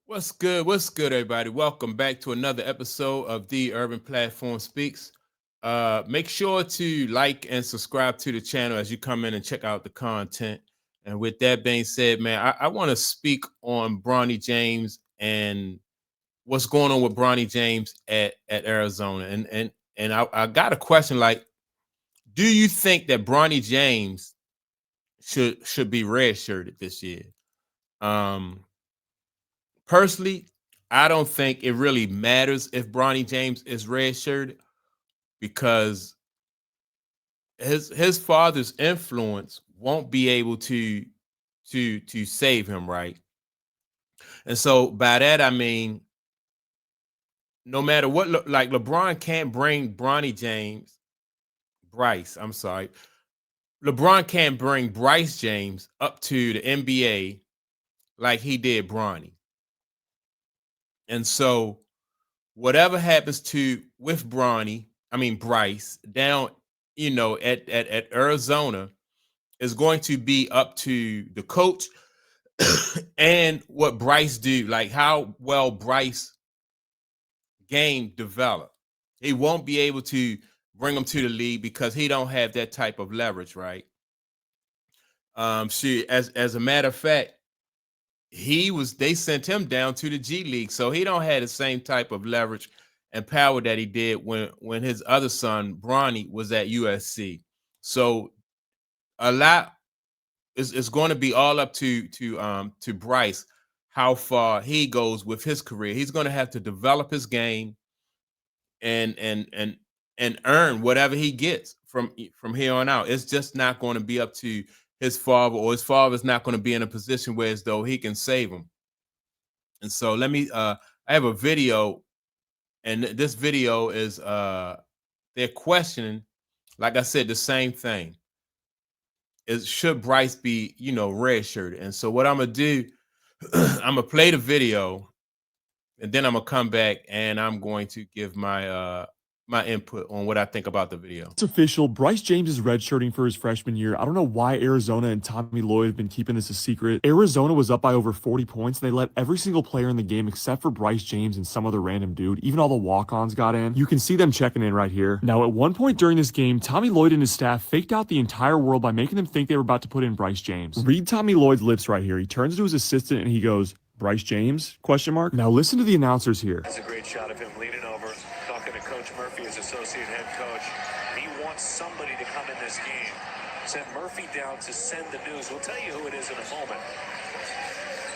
What's good? What's good, everybody? Welcome back to another episode of the Urban Platform Speaks. Make sure to like and subscribe to the channel as you come in and check out the content. And with that being said, man, I want to speak on Bronny James and what's going on with Bronny James at Arizona. And I got a question like, do you think that Bronny James should be redshirted this year? Um, Personally, I don't think it really matters if Bronny James is redshirted because his father's influence won't be able to save him, right? And so by that I mean, no matter what, like LeBron can't bring Bryce. I'm sorry, LeBron can't bring Bryce James up to the NBA like he did Bronny, and so whatever happens to with Bryce down, at Arizona is going to be up to the coach and what Bryce do, like how well Bryce game develop. He won't be able to bring him to the league because he don't have that type of leverage, right? As a matter of fact, they sent him down to the G League, so he don't have the same type of leverage and power that he did when his other son Bronny was at USC. So a lot is going to be all up to Bryce how far he goes with his career. He's going to have to develop his game and and and and earn whatever he gets from here on out. It's just not going to be up to his father, or his father's not going to be in a position where as though he can save him. And so I have a video, and this video is they're questioning, like I said, the same thing. Is should Bryce be, redshirted? And so what I'm gonna do, I'm gonna play the video, and then I'm gonna come back and I'm going to give my input on what I think about the video. It's official. Bryce James is redshirting for his freshman year. I don't know why Arizona and Tommy Lloyd have been keeping this a secret. Arizona was up by over 40 points. They let every single player in the game except for Bryce James and some other random dude. Even all the walk-ons got in. You can see them checking in right here. Now, at one point during this game, Tommy Lloyd and his staff faked out the entire world by making them think they were about to put in Bryce James. Read Tommy Lloyd's lips right here. He turns to his assistant and he goes, "Bryce James? Question mark." Now listen to the announcers here. That's a great shot of him leaning over, talking to Coach Murphy, his associate head coach. He wants somebody to come in this game. Send Murphy down to send the news. We'll tell you who it is in a moment.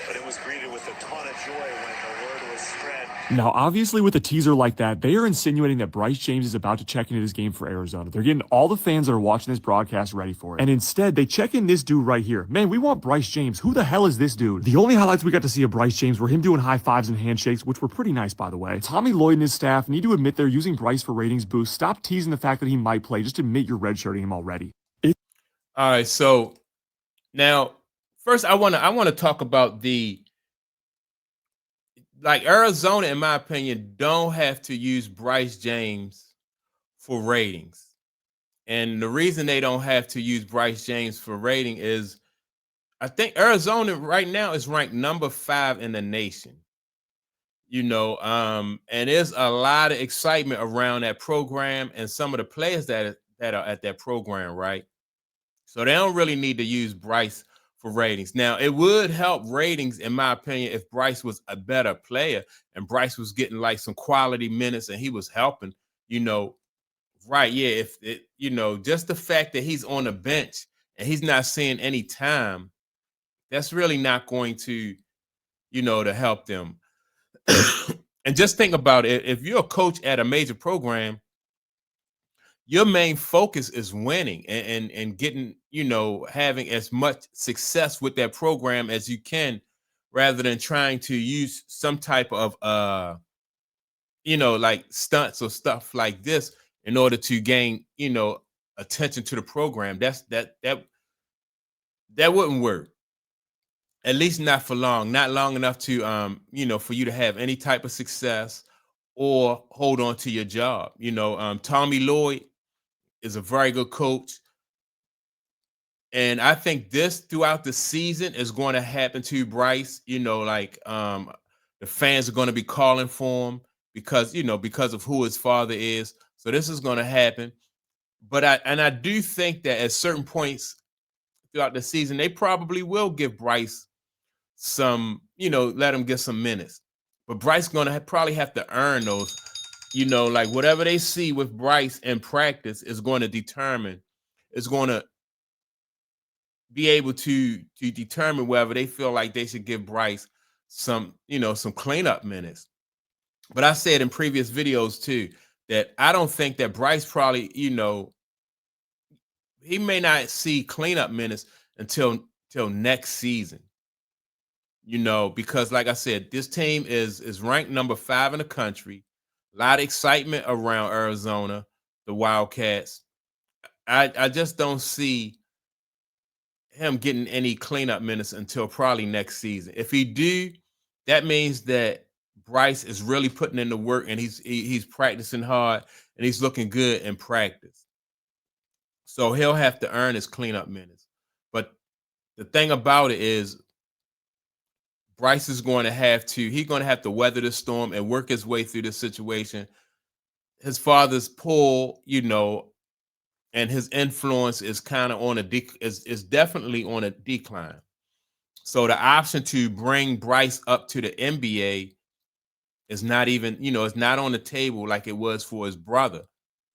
But it was greeted with a ton of joy when the word was spread. Now, obviously, with a teaser like that, they are insinuating that Bryce James is about to check into this game for Arizona. They're getting all the fans that are watching this broadcast ready for it. And instead, they check in this dude right here. Man, we want Bryce James. Who the hell is this dude? The only highlights we got to see of Bryce James were him doing high fives and handshakes, which were pretty nice, by the way. Tommy Lloyd and his staff need to admit they're using Bryce for ratings boost. Stop teasing the fact that he might play. Just admit you're redshirting him already. All right, so now first I want to talk about the, like, Arizona, in my opinion, don't have to use Bryce James for ratings. And the reason they don't have to use Bryce James for rating is I think Arizona right now is ranked number 5 in the nation. And there's a lot of excitement around that program and some of the players that are at that program, right? So they don't really need to use Bryce for ratings. Now, it would help ratings, in my opinion, if Bryce was a better player and Bryce was getting like some quality minutes and he was helping, you know, right. Yeah. If it, just the fact that he's on the bench and he's not seeing any time, that's really not going to help them. And just think about it. If you're a coach at a major program, your main focus is winning and getting, having as much success with that program as you can, rather than trying to use some type of like stunts or stuff like this in order to gain, attention to the program. That wouldn't work. At least not for long, not long enough to for you to have any type of success or hold on to your job. Tommy Lloyd is a very good coach. And I think this throughout the season is going to happen to Bryce. The fans are going to be calling for him because because of who his father is. So this is going to happen. But I do think that at certain points throughout the season, they probably will give Bryce some, let him get some minutes. But Bryce going to probably have to earn those. Like whatever they see with Bryce in practice is going to determine, is going to be able to determine whether they feel like they should give Bryce some, some cleanup minutes. But I said in previous videos too that I don't think that Bryce probably, he may not see cleanup minutes until next season. Because like I said, this team is ranked number 5 in the country. A lot of excitement around Arizona, the Wildcats. I just don't see him getting any cleanup minutes until probably next season. If he do, that means that Bryce is really putting in the work and he's practicing hard and he's looking good in practice. So he'll have to earn his cleanup minutes. But the thing about it is Bryce is going to have to weather the storm and work his way through the situation. His father's pull, and his influence is kind of on is definitely on a decline. So the option to bring Bryce up to the NBA is not even, it's not on the table like it was for his brother.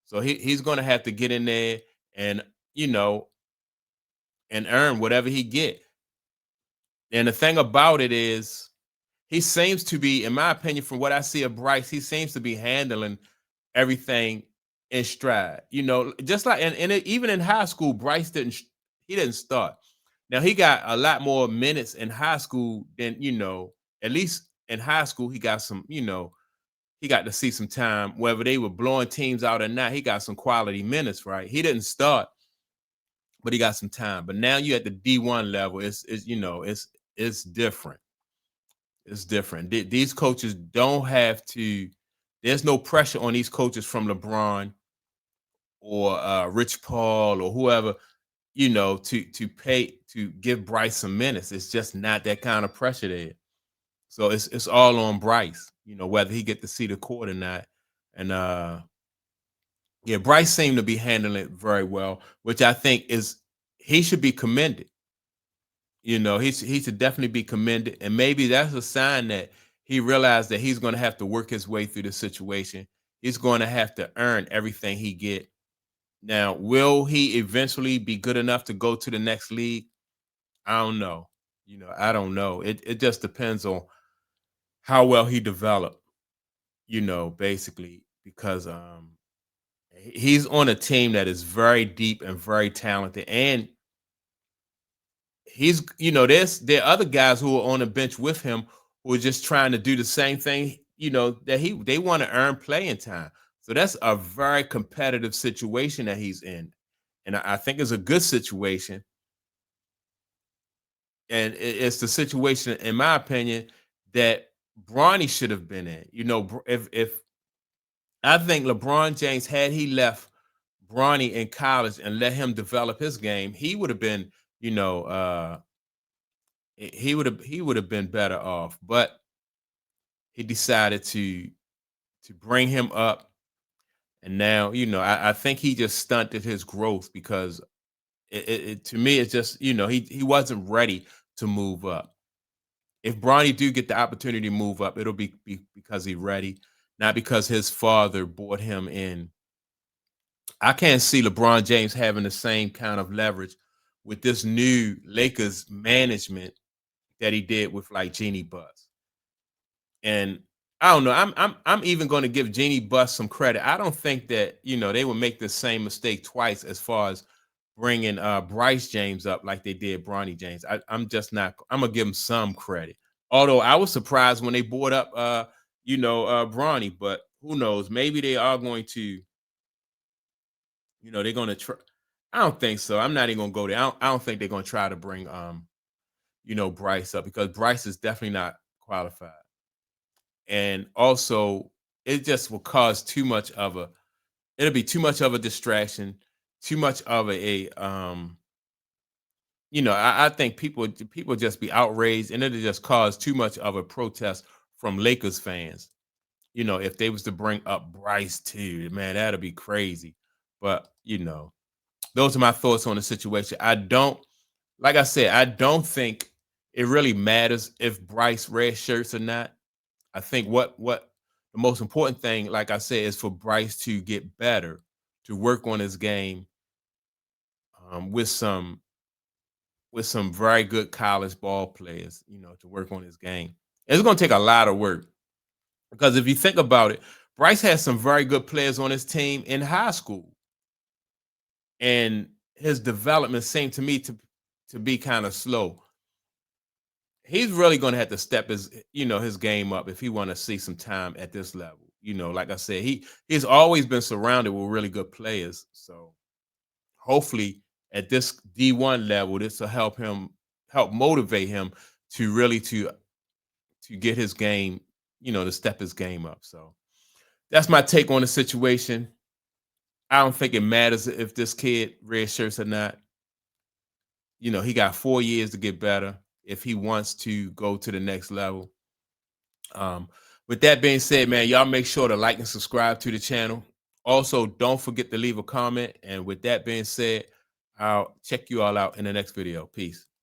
So he's going to have to get in there and, and earn whatever he get. And the thing about it is he seems to be, in my opinion, from what I see of Bryce, he seems to be handling everything in stride. Just like and even in high school, Bryce didn't start. Now he got a lot more minutes in high school than at least in high school he got some. He got to see some time, whether they were blowing teams out or not. He got some quality minutes, right? He didn't start, but he got some time. But now you at the D1 level, it's different. It's different. These coaches don't have to. There's no pressure on these coaches from LeBron or Rich Paul or whoever, to give Bryce some minutes. It's just not that kind of pressure there. So it's all on Bryce, whether he get to see the court or not. And yeah, Bryce seemed to be handling it very well, which I think he should be commended. He should definitely be commended. And maybe that's a sign that he realized that he's going to have to work his way through the situation. He's going to have to earn everything he get. Now, will he eventually be good enough to go to the next league? I don't know. I don't know. It just depends on how well he developed, basically, because he's on a team that is very deep and very talented. And he's, there are other guys who are on the bench with him who are just trying to do the same thing, that they want to earn playing time. So that's a very competitive situation that he's in. And I think it's a good situation. And it's the situation, in my opinion, that Bronny should have been in. If I think LeBron James, had he left Bronny in college and let him develop his game, he would have been, he would have been better off. But he decided to bring him up. And now, I think he just stunted his growth because to me, it's just, he wasn't ready to move up. If Bronny do get the opportunity to move up, it'll be because he's ready, not because his father brought him in. I can't see LeBron James having the same kind of leverage with this new Lakers management that he did with like Jeannie Buss. And I don't know. I'm even going to give Jeannie Buss some credit. I don't think that they would make the same mistake twice as far as bringing Bryce James up like they did Bronny James. I'm just not. I'm gonna give him some credit. Although I was surprised when they brought up Bronny, but who knows? Maybe they are going to. They're going to try. I don't think so. I'm not even going to go there. I don't think they're going to try to bring Bryce up because Bryce is definitely not qualified. And also, it just will cause too much of a. It'll be too much of a distraction, too much of I think people just be outraged, and it'll just cause too much of a protest from Lakers fans. You know, if they was to bring up Bryce too, man, that'd be crazy. But you know, those are my thoughts on the situation. Like I said, I don't think it really matters if Bryce red shirts or not. I think what the most important thing, like I said, is for Bryce to get better, to work on his game with some very good college ball players, you know, to work on his game. It's going to take a lot of work because if you think about it, Bryce has some very good players on his team in high school, and his development seemed to me to be kind of slow. He's really going to have to step his game up if he want to see some time at this level. You know, like I said, he's always been surrounded with really good players. So hopefully at this D1 level, this will help motivate him to really to get his game, to step his game up. So that's my take on the situation. I don't think it matters if this kid red shirts or not. You know, he got 4 years to get better if he wants to go to the next level. With that being said, man, y'all make sure to like and subscribe to the channel. Also, don't forget to leave a comment. And with that being said, I'll check you all out in the next video. Peace.